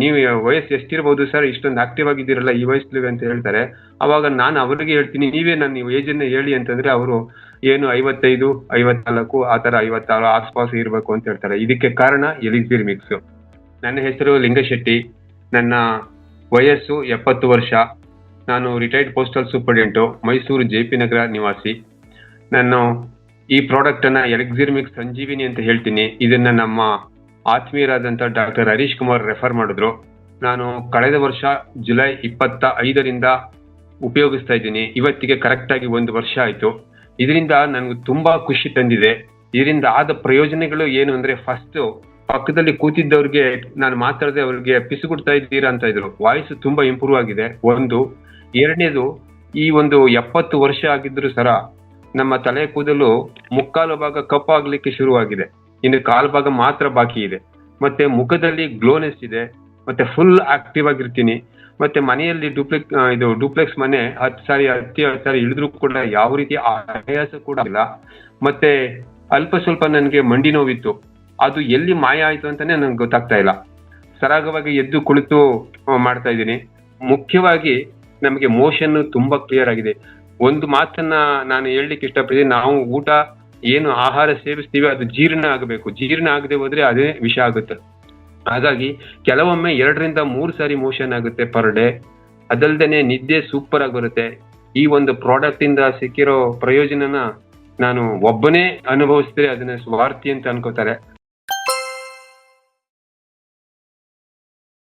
ನೀವು ವಯಸ್ಸು ಎಷ್ಟಿರ್ಬೋದು ಸರ್, ಇಷ್ಟೊಂದು ಆಕ್ಟಿವ್ ಆಗಿದ್ದೀರಲ್ಲ ಈ ವಯಸ್ಸಲ್ಲಿ ಅಂತ ಹೇಳ್ತಾರೆ. ಅವಾಗ ನಾನು ಅವರಿಗೆ ಹೇಳ್ತೀನಿ, ನೀವೇ ನನ್ನ ಏಜ್ ಅನ್ನ ಹೇಳಿ ಅಂತಂದ್ರೆ ಅವರು ಏನು 55, 54 ಆ ತರ 56 ಆಸ್ಪಾಸ್ ಇರ್ಬೇಕು ಅಂತ ಹೇಳ್ತಾರೆ. ಇದಕ್ಕೆ ಕಾರಣ ಎಲಿಕ್ಸಿರ್ ಮಿಕ್ಸ್. ನನ್ನ ಹೆಸರು ಲಿಂಗಶೆಟ್ಟಿ. ನನ್ನ ವಯಸ್ಸು 70 ವರ್ಷ. ನಾನು retired postal superintendent, Mysuru JP ನಗರ ನಿವಾಸಿ. ನಾನು ಈ ಪ್ರಾಡಕ್ಟ್ ಅನ್ನ ಎಲಿಕ್ಸಿರ್ ಮಿಕ್ಸ್ ಸಂಜೀವಿನಿ ಅಂತ ಹೇಳ್ತೀನಿ. ಇದನ್ನ ನಮ್ಮ ಆತ್ಮೀಯರಾದಂತ ಡಾಕ್ಟರ್ ಹರೀಶ್ ಕುಮಾರ್ ರೆಫರ್ ಮಾಡಿದ್ರು. ನಾನು ಕಳೆದ ವರ್ಷ ಜುಲೈ 25ರಿಂದ ಉಪಯೋಗಿಸ್ತಾ ಇದ್ದೀನಿ. ಇವತ್ತಿಗೆ ಕರೆಕ್ಟ್ ಆಗಿ 1 ವರ್ಷ ಆಯ್ತು. ಇದರಿಂದ ನನಗೆ ತುಂಬಾ ಖುಷಿ ತಂದಿದೆ. ಇದರಿಂದ ಆದ ಪ್ರಯೋಜನಗಳು ಏನು ಅಂದ್ರೆ, ಫಸ್ಟ್ ಪಕ್ಕದಲ್ಲಿ ಕೂತಿದ್ದವ್ರಿಗೆ ನಾನು ಮಾತಾಡದೆ ಅವ್ರಿಗೆ ಪಿಸುಗುಡ್ತಾ ಇದ್ದೀರಾ ಅಂತ ಇದ್ರು. ವಾಯ್ಸ್ ತುಂಬಾ ಇಂಪ್ರೂವ್ ಆಗಿದೆ ಒಂದು. ಎರಡನೇದು, ಈ ಒಂದು 70 ವರ್ಷ ಆಗಿದ್ರು ಸರ ನಮ್ಮ ತಲೆ ಕೂದಲು ಮುಕ್ಕಾಲು ಭಾಗ ಕಪ್ಪಾಗ್ಲಿಕ್ಕೆ ಶುರುವಾಗಿದೆ. ಇನ್ನು ಕಾಲು ಭಾಗ ಮಾತ್ರ ಬಾಕಿ ಇದೆ. ಮತ್ತೆ ಮುಖದಲ್ಲಿ ಗ್ಲೋನೆಸ್ ಇದೆ. ಮತ್ತೆ ಫುಲ್ ಆಕ್ಟಿವ್ ಆಗಿರ್ತೀನಿ. ಮತ್ತೆ ಮನೆಯಲ್ಲಿ ಡೂಪ್ಲೆಕ್ಸ್ ಮನೆ 10 ಸಾರಿ ಇಳಿದ್ರು ಕೂಡ ಯಾವ ರೀತಿ ಆಯಾಸ ಕೂಡ ಇಲ್ಲ. ಮತ್ತೆ ಅಲ್ಪ ಸ್ವಲ್ಪ ನನಗೆ ಮಂಡಿ ನೋವಿತ್ತು, ಅದು ಎಲ್ಲಿ ಮಾಯ ಆಯ್ತು ಅಂತಾನೆ ನನ್ಗೆ ಗೊತ್ತಾಗ್ತಾ ಇಲ್ಲ. ಸರಾಗವಾಗಿ ಎದ್ದು ಕುಳಿತು ಮಾಡ್ತಾ ಇದ್ದೀನಿ. ಮುಖ್ಯವಾಗಿ ನಮಗೆ ಮೋಷನ್ ತುಂಬಾ ಕ್ಲಿಯರ್ ಆಗಿದೆ. ಒಂದು ಮಾತನ್ನ ನಾನು ಹೇಳಲಿಕ್ಕೆ ಇಷ್ಟಪಡ್ತೀನಿ, ನಾವು ಊಟ ಏನು ಆಹಾರ ಸೇವಿಸ್ತೀವಿ ಅದು ಜೀರ್ಣ ಆಗಬೇಕು. ಜೀರ್ಣ ಆಗದೆ ಹೋದ್ರೆ ಅದೇ ವಿಷ ಆಗುತ್ತೆ. ಹಾಗಾಗಿ ಕೆಲವೊಮ್ಮೆ 2ರಿಂದ 3 ಸಾರಿ ಮೋಷನ್ ಆಗುತ್ತೆ ಪರ್ ಡೇ. ಅದಲ್ದೇನೆ ನಿದ್ದೆ ಸೂಪರ್ ಆಗಿ ಬರುತ್ತೆ. ಈ ಒಂದು ಪ್ರಾಡಕ್ಟ್ ಇಂದ ಸಿಕ್ಕಿರೋ ಪ್ರಯೋಜನನ ನಾನು ಒಬ್ಬನೇ ಅನುಭವಿಸಿದ್ರೆ ಅದನ್ನ ಸ್ವಾರ್ಥಿ ಅಂತ ಅನ್ಕೋತಾರೆ.